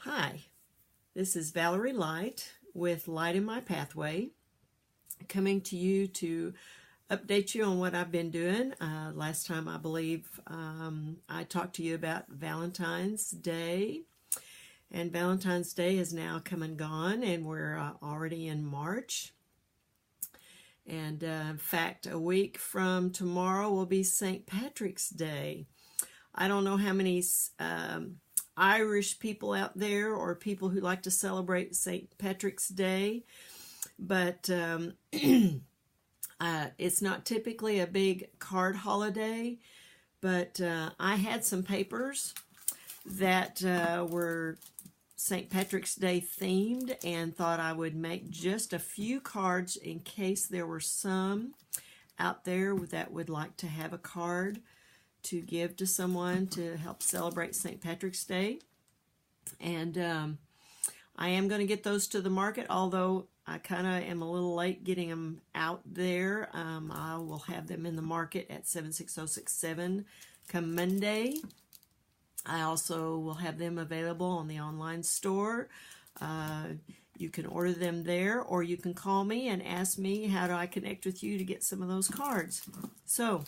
Hi, this is Valerie Light with Light in My Pathway, coming to you to update you on what I've been doing. Last time, I believe, I talked to you about Valentine's Day, and Valentine's Day is now come and gone, and we're already in March. And in fact, a week from tomorrow will be St. Patrick's Day. I don't know how many Irish people out there or people who like to celebrate St. Patrick's Day, but it's not typically a big card holiday, but I had some papers that were St. Patrick's Day themed and thought I would make just a few cards in case there were some out there that would like to have a card to give to someone to help celebrate St. Patrick's Day. And I am going to get those to the market, although I kind of am a little late getting them out there. I will have them in the market at 76067 come Monday. I also will have them available on the online store. You can order them there, or you can call me and ask me how do I connect with you to get some of those cards. So,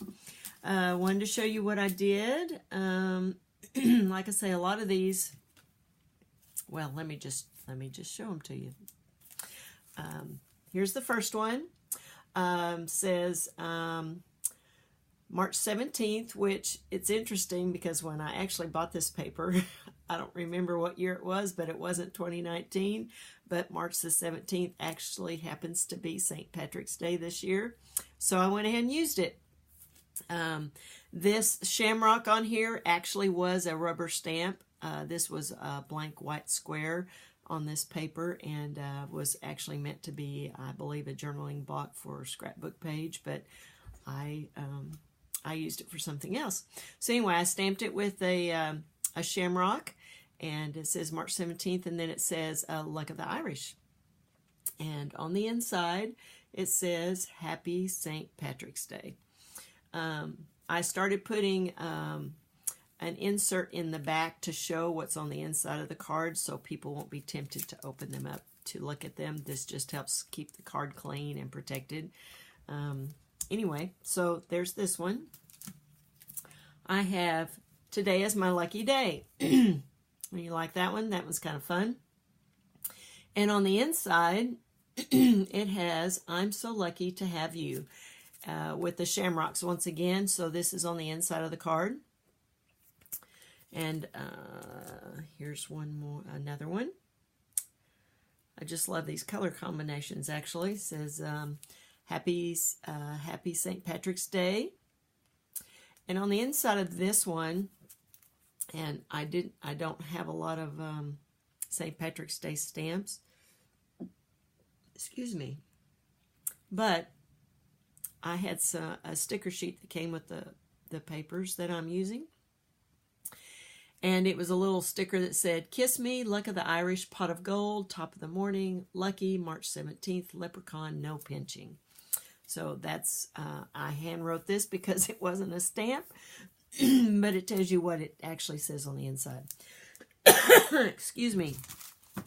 wanted to show you what I did. Like I say, a lot of these, well, let me just show them to you. Here's the first one. Says March 17th, which it's interesting because when I actually bought this paper, I don't remember what year it was, but it wasn't 2019. But March the 17th actually happens to be St. Patrick's Day this year. So I went ahead and used it. This shamrock on here actually was a rubber stamp. This was a blank white square on this paper and was actually meant to be, I believe, a journaling block for a scrapbook page, but I used it for something else. So anyway, I stamped it with a shamrock, and it says March 17th, and then it says Luck of the Irish. And on the inside, it says Happy St. Patrick's Day. I started putting an insert in the back to show what's on the inside of the card so people won't be tempted to open them up to look at them. This just helps keep the card clean and protected. Anyway, so there's this one. I have Today is My Lucky Day. You like that one? That one's kind of fun. And on the inside, it has I'm so lucky to have you. With the shamrocks once again. So this is on the inside of the card. And here's another one. I just love these color combinations, actually. It says Happy St. Patrick's Day. And on the inside of this one, and I don't have a lot of St. Patrick's Day stamps. Excuse me. But I had a sticker sheet that came with the papers that I'm using. And it was a little sticker that said, Kiss Me, Luck of the Irish, Pot of Gold, Top of the Morning, Lucky, March 17th, Leprechaun, No Pinching. So that's, I hand wrote this because it wasn't a stamp, but it tells you what it actually says on the inside. Excuse me.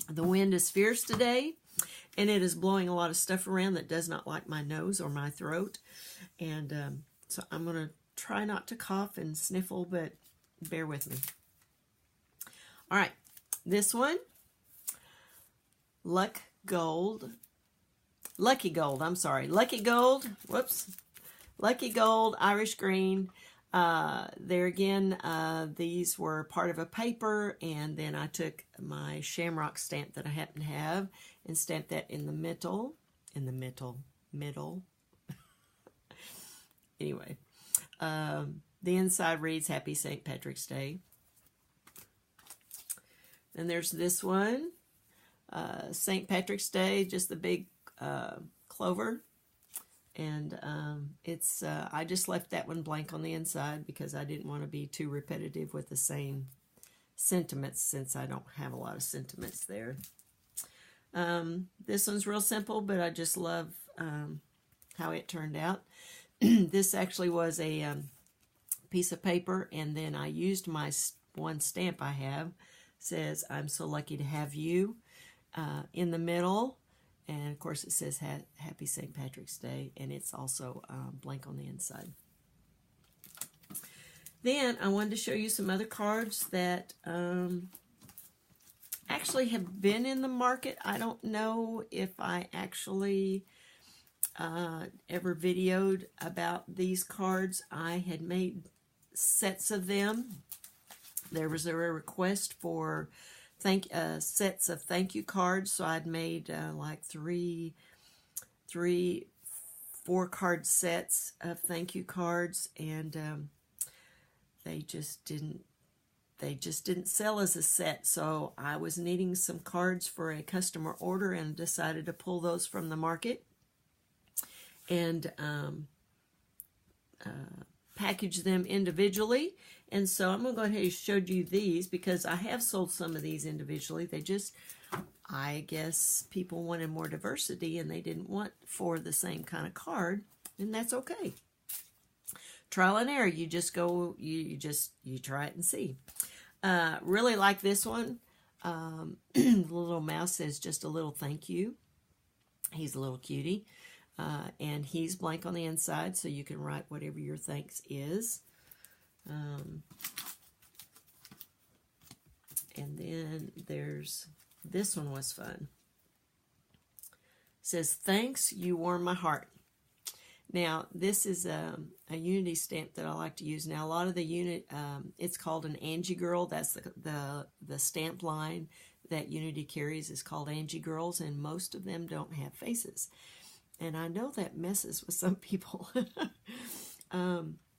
The wind is fierce today. And it is blowing a lot of stuff around that does not like my nose or my throat. And so I'm going to try not to cough and sniffle, but bear with me. All right. This one, Lucky Gold, Lucky Gold, whoops. Lucky Gold, Irish Green. There again, these were part of a paper, and then I took my shamrock stamp that I happen to have and stamped that in the middle. Anyway, the inside reads Happy St. Patrick's Day. Then there's this one, St. Patrick's Day, just the big clover. And it's I just left that one blank on the inside because I didn't want to be too repetitive with the same sentiments since I don't have a lot of sentiments there. This one's real simple, but I just love how it turned out. This actually was a piece of paper, and then I used my one stamp I have says, I'm so lucky to have you in the middle. And of course it says Happy St. Patrick's Day, and it's also blank on the inside. Then I wanted to show you some other cards that actually have been in the market. I don't know if I actually ever videoed about these cards. I had made sets of them. There was a request for sets of thank you cards, so I'd made like three 4-card sets of thank you cards, and they just didn't sell as a set. So I was needing some cards for a customer order and decided to pull those from the market and package them individually. And so I'm going to go ahead and show you these because I have sold some of these individually. They just, I guess people wanted more diversity and they didn't want 4 of the same kind of card, and that's okay. Trial and error. You just go, you try it and see. Really like this one. The little mouse says just a little thank you. He's a little cutie. And he's blank on the inside, so you can write whatever your thanks is. And then there's, this one was fun. It says, thanks, you warm my heart. Now, this is a Unity stamp that I like to use. Now, a lot of the it's called an Angie Girl. That's the stamp line that Unity carries is called Angie Girls, and most of them don't have faces. And I know that messes with some people.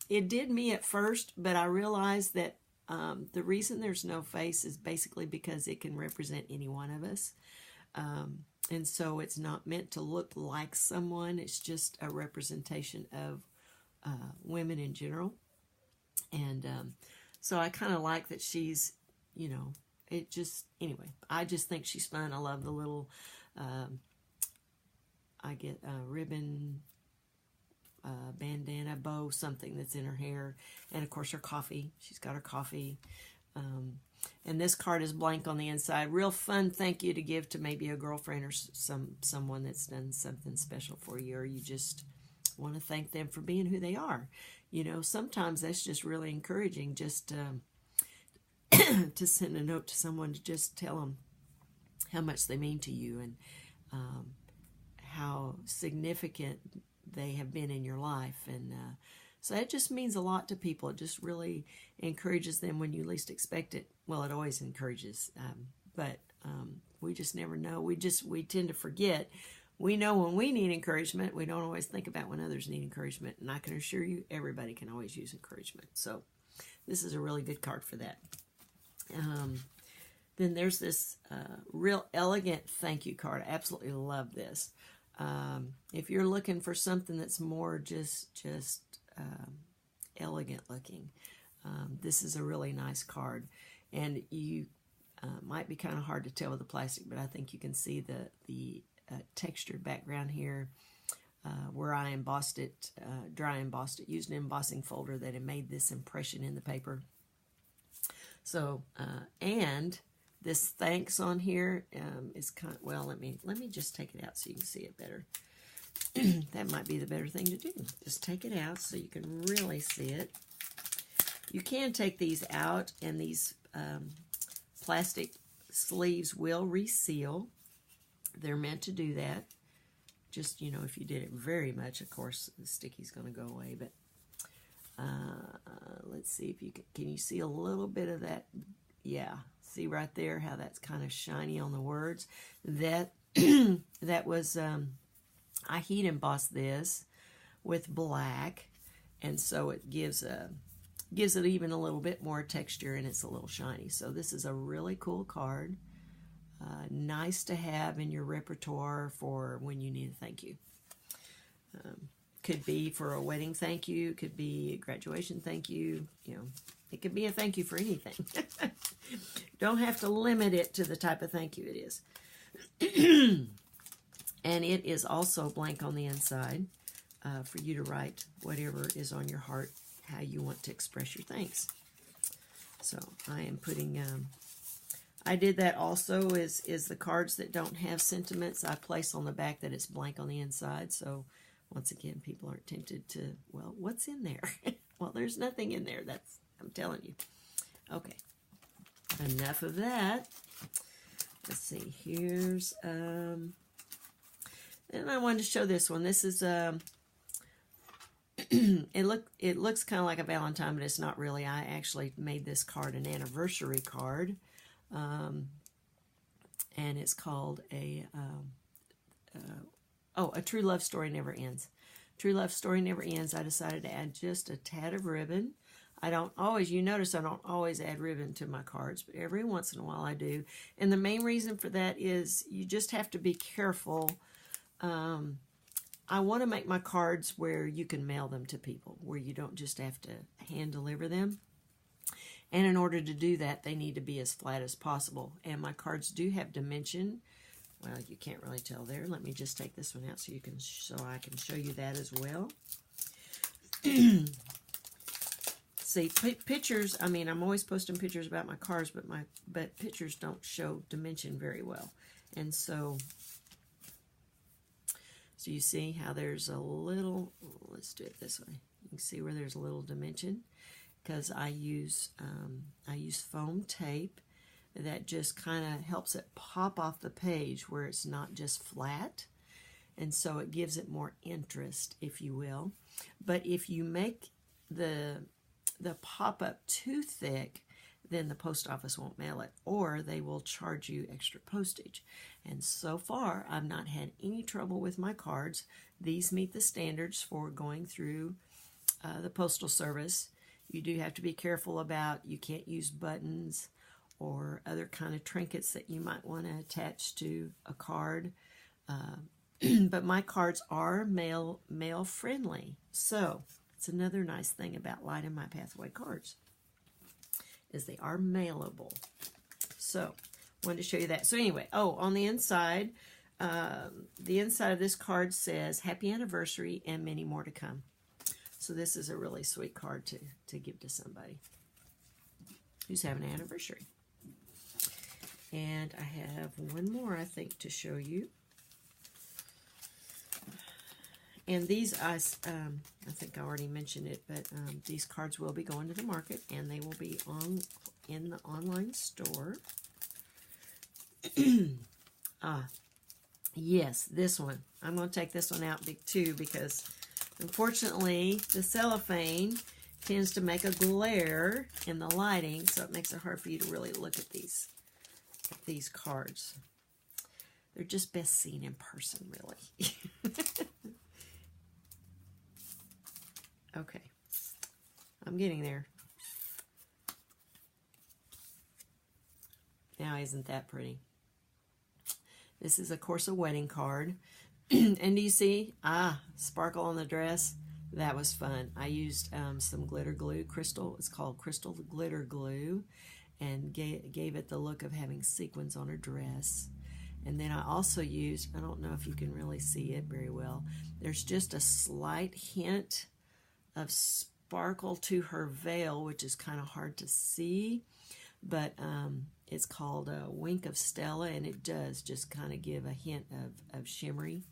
It did me at first, but I realized that the reason there's no face is basically because it can represent any one of us. And so it's not meant to look like someone. It's just a representation of women in general. And so I kind of like that she's, you know, it just, anyway, I just think she's fun. I love the little, I get a ribbon, bandana, bow, something that's in her hair. And of course her coffee. She's got her coffee. And this card is blank on the inside. Real fun thank you to give to maybe a girlfriend or someone that's done something special for you, or you just want to thank them for being who they are. You know, sometimes that's just really encouraging, just to send a note to someone to just tell them how much they mean to you and how significant they have been in your life. And so that just means a lot to people. It just really encourages them when you least expect it. Well, it always encourages, but we just never know. We tend to forget. We know when we need encouragement. We don't always think about when others need encouragement. And I can assure you, everybody can always use encouragement. So this is a really good card for that. Then there's this real elegant thank you card. I absolutely love this. If you're looking for something that's more just elegant looking, this is a really nice card. And you might be kind of hard to tell with the plastic, but I think you can see the textured background here where I embossed it, dry embossed it, used an embossing folder that had made this impression in the paper. So, and this thanks on here is kind of, well, let me just take it out so you can see it better. That might be the better thing to do. Just take it out so you can really see it. You can take these out, and these plastic sleeves will reseal. They're meant to do that. Just, you know, if you did it very much, of course, the sticky's going to go away. But let's see if you can you see a little bit of that? Yeah. See right there how that's kind of shiny on the words? That was, I heat embossed this with black, and so it gives it even a little bit more texture, and it's a little shiny. So this is a really cool card. Nice to have in your repertoire for when you need a thank you. Could be for a wedding thank you, could be a graduation thank you, you know. It could be a thank you for anything. Don't have to limit it to the type of thank you it is. And it is also blank on the inside for you to write whatever is on your heart, how you want to express your thanks. So I am putting I did that also is the cards that don't have sentiments, I place on the back that it's blank on the inside. So once again, people aren't tempted to, well, what's in there? Well, there's nothing in there. I'm telling you. Okay. Enough of that. Let's see. Here's, and I wanted to show this one. This is, it looks kind of like a Valentine, but it's not really. I actually made this card an anniversary card. And it's called a true love story never ends. True love story never ends. I decided to add just a tad of ribbon. I don't always, you notice I don't always add ribbon to my cards, but every once in a while I do. And the main reason for that is you just have to be careful. I want to make my cards where you can mail them to people, where you don't just have to hand deliver them. And in order to do that, they need to be as flat as possible. And my cards do have dimension. Well, you can't really tell there. Let me just take this one out so I can show you that as well. See, pictures, I mean, I'm always posting pictures about my cards, but pictures don't show dimension very well. And so you see how there's a little, let's do it this way. You can see where there's a little dimension, because I use foam tape that just kind of helps it pop off the page where it's not just flat, and so it gives it more interest, if you will. But if you make the pop-up too thick, then the post office won't mail it, or they will charge you extra postage. And so far, I've not had any trouble with my cards. These meet the standards for going through the Postal Service. You do have to be careful about, you can't use buttons or other kind of trinkets that you might want to attach to a card. But my cards are mail friendly. So it's another nice thing about Light in My Pathway cards, is they are mailable. So wanted to show you that. So anyway, on the inside of this card says happy anniversary and many more to come. So this is a really sweet card to give to somebody who's having an anniversary. And I have one more, I think, to show you. And these, I think I already mentioned it, but these cards will be going to the market, and they will be in the online store. Yes, this one. I'm going to take this one out too, because unfortunately the cellophane tends to make a glare in the lighting, so it makes it hard for you to really look at these cards. They're just best seen in person, really. Okay, I'm getting there. Now, isn't that pretty? This is, of course, a wedding card. And do you see? Sparkle on the dress. That was fun. I used some glitter glue, crystal. It's called crystal glitter glue, and gave it the look of having sequins on her dress. And then I also used, I don't know if you can really see it very well, there's just a slight hint of sparkle to her veil, which is kind of hard to see, but it's called a Wink of Stella, and it does just kind of give a hint of shimmery.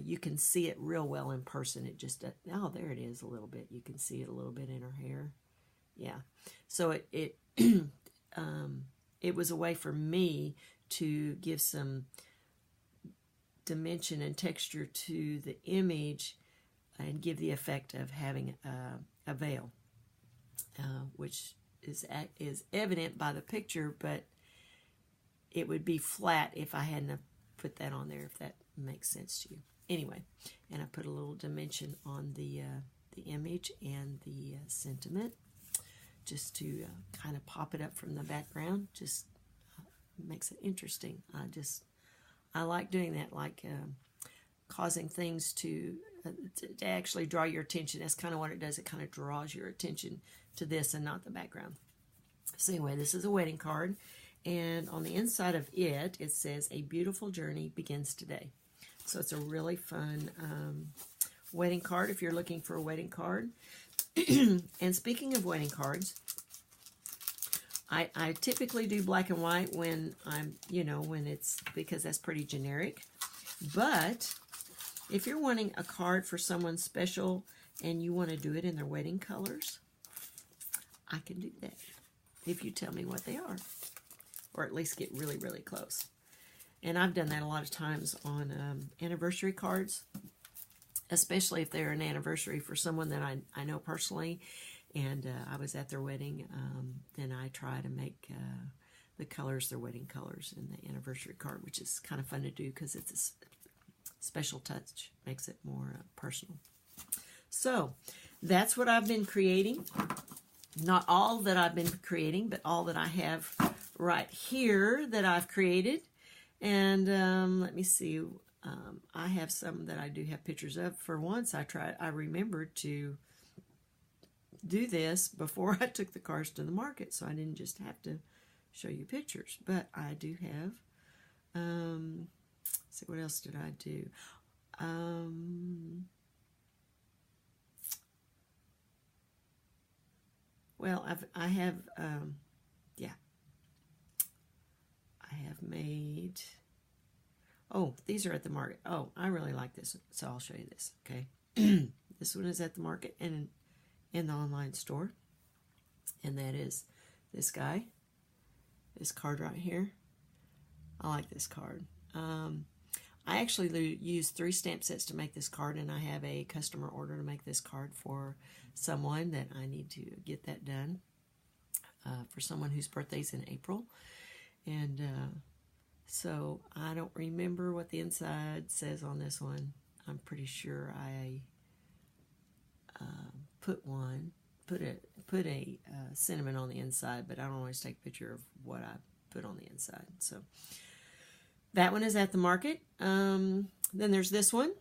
You can see it real well in person. It just, oh, there it is a little bit. You can see it a little bit in her hair. Yeah. So it was a way for me to give some dimension and texture to the image and give the effect of having a veil, which is evident by the picture, but it would be flat if I hadn't put that on there, if that makes sense to you. Anyway, and I put a little dimension on the image and the sentiment, just to kind of pop it up from the background. Just makes it interesting. I like doing that, like causing things to actually draw your attention. That's kind of what it does. It kind of draws your attention to this and not the background. So anyway, this is a wedding card, and on the inside of it, it says, "A beautiful journey begins today." So it's a really fun wedding card if you're looking for a wedding card. And speaking of wedding cards, I typically do black and white when I'm, when it's, because that's pretty generic. But if you're wanting a card for someone special and you want to do it in their wedding colors, I can do that if you tell me what they are, or at least get really, really close. And I've done that a lot of times on anniversary cards, especially if they're an anniversary for someone that I know personally, and I was at their wedding. Then I try to make the colors their wedding colors in the anniversary card, which is kind of fun to do because it's a special touch, makes it more personal. So that's what I've been creating. Not all that I've been creating, but all that I have right here that I've created. And let me see. I have some that I do have pictures of. For once, I remembered to do this before I took the cards to the market, so I didn't just have to show you pictures. But I do have. Let's see, what else did I do? Well, I have made, oh, these are at the market. Oh, I really like this, so I'll show you this, okay? This one is at the market and in the online store, and that is this guy, this card right here. I like this card. I actually used 3 stamp sets to make this card, and I have a customer order to make this card for someone that I need to get that done, for someone whose birthday's in April. And so I don't remember what the inside says on this one. I'm pretty sure I put a cinnamon on the inside, but I don't always take a picture of what I put on the inside. So that one is at the market. Then there's this one.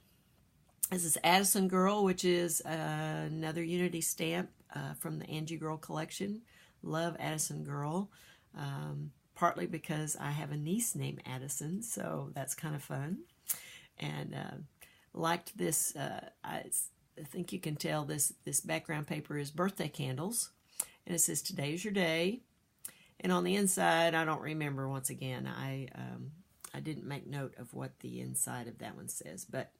This is Addison Girl, which is another Unity stamp from the Angie Girl collection. Love Addison Girl. Partly because I have a niece named Addison, so that's kind of fun. And liked this, I think you can tell this background paper is birthday candles. And it says, "Today's your day." And on the inside, I don't remember, once again, I didn't make note of what the inside of that one says. But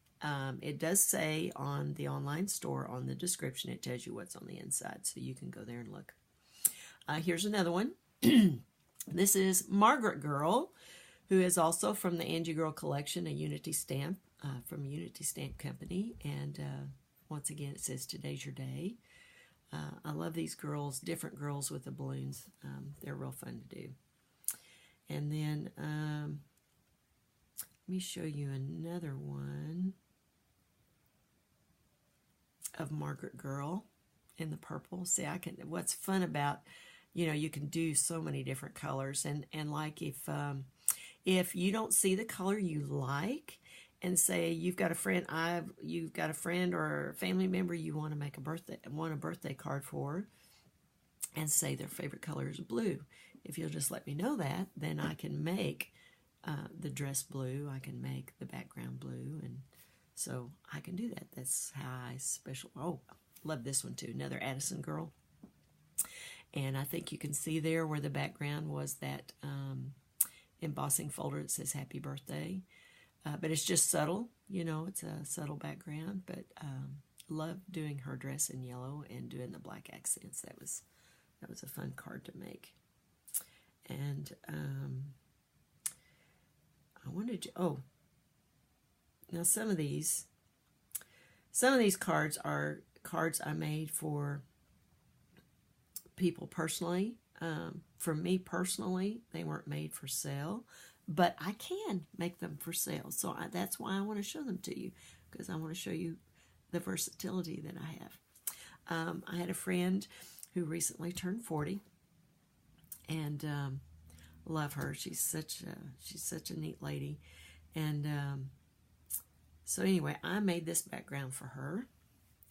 it does say on the online store, on the description, it tells you what's on the inside, so you can go there and look. Here's another one. This is Margaret Girl, who is also from the Angie Girl collection, a Unity stamp from Unity Stamp Company. And once again, it says, "Today's your day." I love these girls, different girls with the balloons. They're real fun to do. And then let me show you another one of Margaret Girl in the purple. See, what's fun about, you can do so many different colors, and like if you don't see the color you like, and say you've got a friend or a family member you want to make a birthday card for, and say their favorite color is blue. If you'll just let me know that, then I can make the dress blue. I can make the background blue, and so I can do that. That's how I special. Oh, love this one too. Another Addison Girl. And I think you can see there where the background was that embossing folder that says "Happy Birthday." But it's just subtle, it's a subtle background. But love doing her dress in yellow and doing the black accents. That was a fun card to make. And I wanted to, now some of these cards are cards I made for people personally. For me personally, they weren't made for sale, but I can make them for sale. So that's why I want to show them to you, because I want to show you the versatility that I have. I had a friend who recently turned 40, and love her. She's such a neat lady. And so anyway, I made this background for her.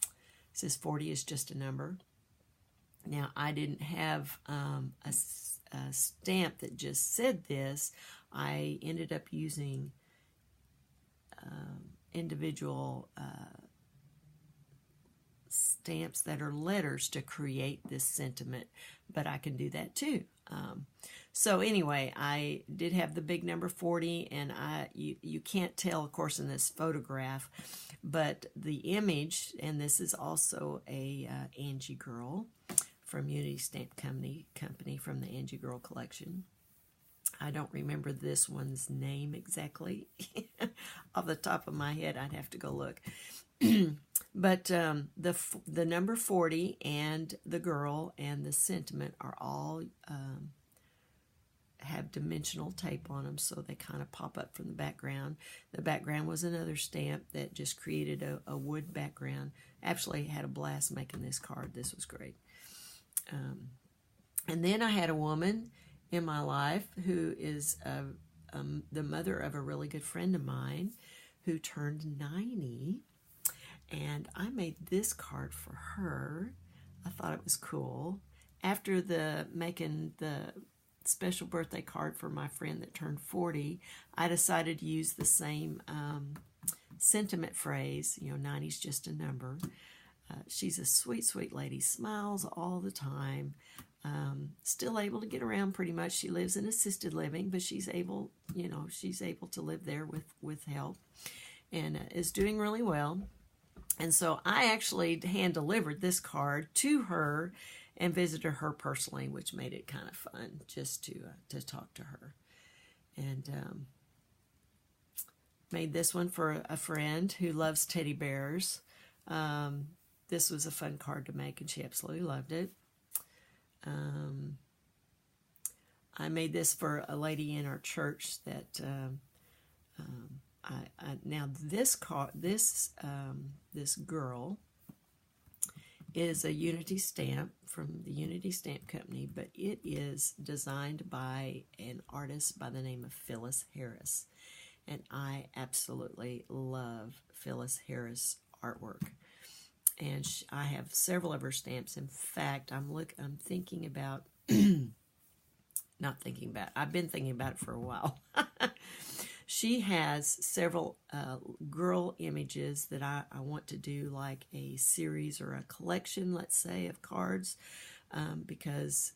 It says 40 is just a number. Now, I didn't have a stamp that just said this. I ended up using individual stamps that are letters to create this sentiment, but I can do that too. So anyway, I did have the big number 40, and you can't tell, of course, in this photograph, but the image, and this is also a Angie Girl from Unity Stamp Company from the Angie Girl collection. I don't remember this one's name exactly. Off the top of my head, I'd have to go look. But the number 40 and the girl and the sentiment are all have dimensional tape on them, so they kind of pop up from the background. The background was another stamp that just created a wood background. Actually had a blast making this card. This was great. And then I had a woman in my life who is the mother of a really good friend of mine who turned 90, and I made this card for her. I thought it was cool. After making the special birthday card for my friend that turned 40, I decided to use the same sentiment phrase, 90's just a number. She's a sweet, sweet lady, smiles all the time, still able to get around pretty much. She lives in assisted living, but she's able to live there with help, and is doing really well. And so I actually hand-delivered this card to her and visited her personally, which made it kind of fun just to talk to her. And made this one for a friend who loves teddy bears. This was a fun card to make, and she absolutely loved it. I made this for a lady in our church that now this girl is a Unity stamp from the Unity Stamp Company, but it is designed by an artist by the name of Phyllis Harris, and I absolutely love Phyllis Harris artwork. And I have several of her stamps. In fact, I'm thinking about I've been thinking about it for a while. She has several girl images that I want to do, like a series or a collection, let's say, of cards, because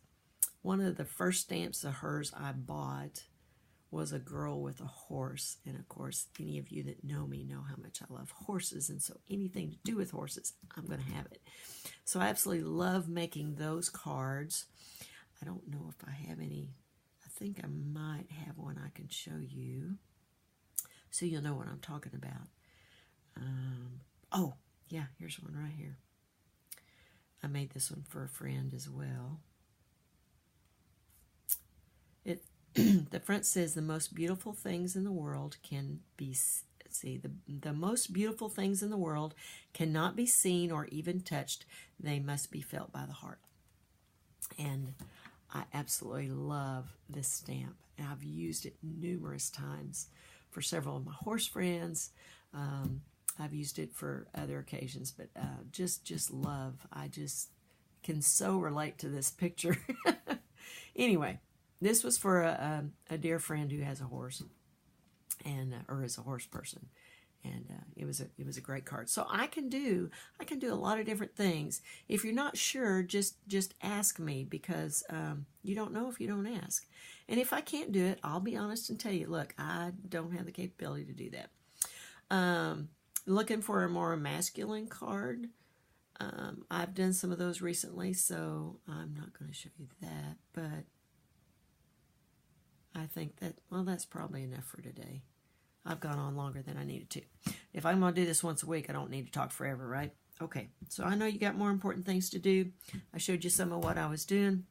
one of the first stamps of hers I bought was a girl with a horse. And of course, any of you that know me know how much I love horses, and so anything to do with horses, I'm going to have it. So I absolutely love making those cards. I don't know if I have any. I think I might have one I can show you, so you'll know what I'm talking about. Oh, yeah, here's one right here. I made this one for a friend as well. The front says, the most beautiful things in the world can be, the most beautiful things in the world cannot be seen or even touched. They must be felt by the heart. And I absolutely love this stamp. And I've used it numerous times for several of my horse friends. I've used it for other occasions, but just love. I just can so relate to this picture. Anyway, this was for a dear friend who has a horse, and or is a horse person, and it was a great card. So I can do a lot of different things. If you're not sure, just ask me, because you don't know if you don't ask. And if I can't do it, I'll be honest and tell you, look, I don't have the capability to do that. Looking for a more masculine card. I've done some of those recently, so I'm not going to show you that, but I think that, well, that's probably enough for today. I've gone on longer than I needed to. If I'm going to do this once a week, I don't need to talk forever, right? Okay, so I know you got more important things to do. I showed you some of what I was doing.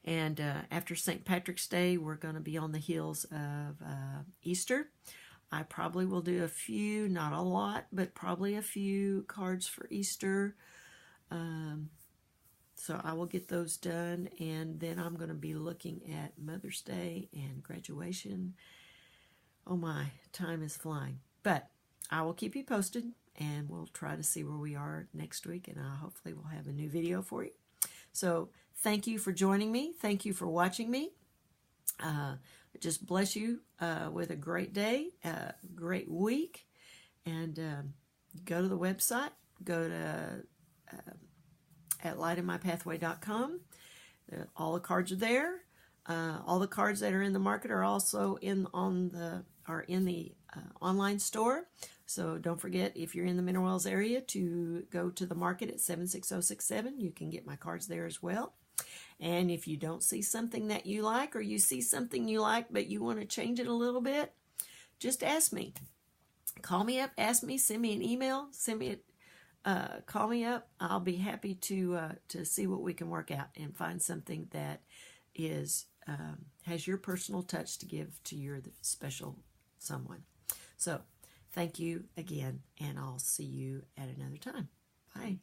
And after St. Patrick's Day, we're going to be on the heels of Easter. I probably will do a few, not a lot, but probably a few cards for Easter. So I will get those done, and then I'm going to be looking at Mother's Day and graduation. Oh my, time is flying. But I will keep you posted, and we'll try to see where we are next week, and hopefully we'll have a new video for you. So thank you for joining me. Thank you for watching me. Just bless you with a great day, great week, and go to the website, go to at lightinmypathway.com. All the cards are there. All the cards that are in the market are also in the online store. So don't forget, if you're in the Mineral Wells area, to go to the market at 76067. You can get my cards there as well. And if you don't see something that you like, or you see something you like but you want to change it a little bit, just ask me. Call me up, ask me, send me an email, call me up. I'll be happy to see what we can work out and find something that is has your personal touch to give to your special someone. So thank you again, and I'll see you at another time. Bye.